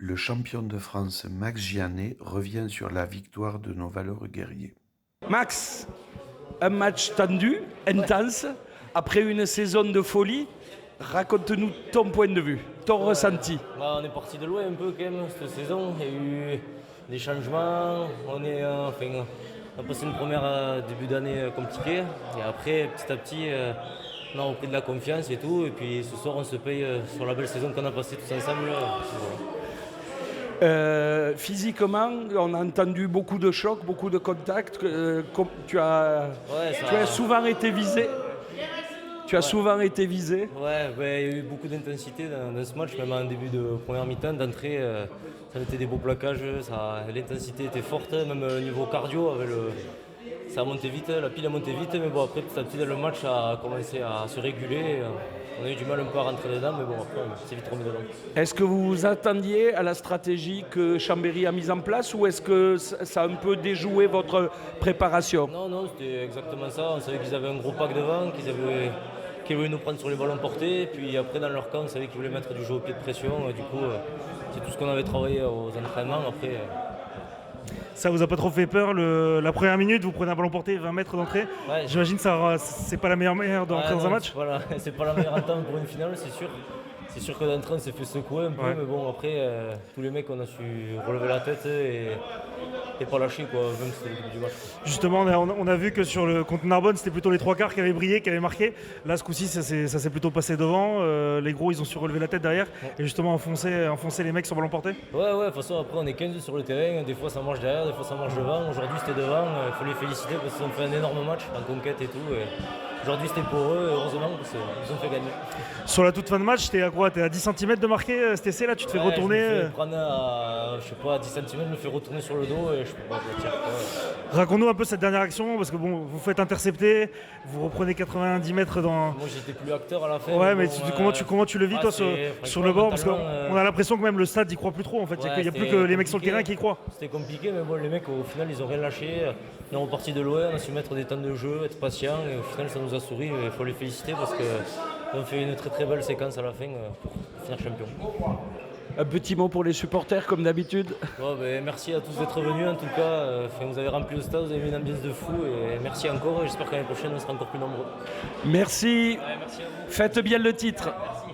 Le champion de France Max Gianet revient sur la victoire de nos valeureux guerriers. Max, un match tendu, intense, après une saison de folie. Raconte-nous ton point de vue, ton ressenti. On est parti de loin un peu quand même cette saison. Il y a eu des changements. On a passé une première début d'année compliquée. Et après, petit à petit, on a repris de la confiance et tout. Et puis ce soir, on se paye sur la belle saison qu'on a passée tous ensemble. Physiquement, on a entendu beaucoup de chocs, beaucoup de contacts. Tu as souvent été visé. Tu as souvent été visé. Ouais, il y a eu beaucoup d'intensité dans ce match, même en début de première mi-temps, d'entrée. Ça était des beaux plaquages, l'intensité était forte, même au niveau cardio, ça a monté vite, la pile a monté vite, mais bon après petit à petit le match a commencé à se réguler. On a eu du mal un peu à rentrer dedans, mais bon après on s'est vite remis dedans. Est-ce que vous vous attendiez à la stratégie que Chambéry a mise en place ou est-ce que ça a un peu déjoué votre préparation? Non, c'était exactement ça. On savait qu'ils avaient un gros pack devant, qu'ils voulaient nous prendre sur les ballons portés. Puis après, dans leur camp, on savait qu'ils voulaient mettre du jeu au pied de pression. Du coup, c'est tout ce qu'on avait travaillé aux entraînements. Après, Ça vous a pas trop fait peur la première minute, vous prenez un ballon porté, 20 mètres d'entrée. Ouais. J'imagine que c'est pas la meilleure manière d'entrer dans un match. Voilà, c'est pas la meilleure entame pour une finale, c'est sûr. C'est sûr que d'entrée, on s'est fait secouer un peu, mais bon, après, tous les mecs, on a su relever la tête et pas lâcher, quoi, même si c'était le début du match. Justement, on a vu que contre Narbonne, c'était plutôt les trois quarts qui avaient brillé, qui avaient marqué. Là, ce coup-ci, ça s'est plutôt passé devant. Les gros, ils ont su relever la tête derrière et justement enfoncer les mecs sur ballon porté. Ouais, de toute façon, après, on est 15 sur le terrain. Des fois, ça marche derrière, des fois, ça marche devant. Aujourd'hui, c'était devant. Il faut les féliciter parce qu'ils ont fait un énorme match en conquête et tout. Aujourd'hui, c'était pour eux, heureusement, parce qu'ils ont fait gagner. Sur la toute fin de match, t'es à quoi? T'es à 10 cm de marquer cet essai là? Tu te fais retourner? Je me fais prendre à, je sais pas, à 10 cm, je me fais retourner sur le dos et je peux pas le tirer. Raconte-nous un peu cette dernière action, parce que bon, vous faites intercepter, vous reprenez 90 mètres dans... Moi, j'étais plus acteur à la fin. Ouais, mais bon, comment tu le vis toi sur le bord? Parce qu'on a l'impression que même le stade y croit plus trop en fait. Il n'y a plus que les mecs sur le terrain qui y croient. C'était compliqué, mais bon, les mecs au final ils ont rien lâché. On est reparti de loin, on a su mettre des temps de jeu, être patient et au final ça nous a souri. Il faut les féliciter parce qu'ils ont fait une très très belle séquence à la fin pour finir champion. Un petit mot pour les supporters comme d'habitude. Merci à tous d'être venus en tout cas. Vous avez rempli le stade, vous avez mis une ambiance de fou et merci encore. J'espère que l'année prochaine on sera encore plus nombreux. Merci. Merci à vous. Faites bien le titre. Merci.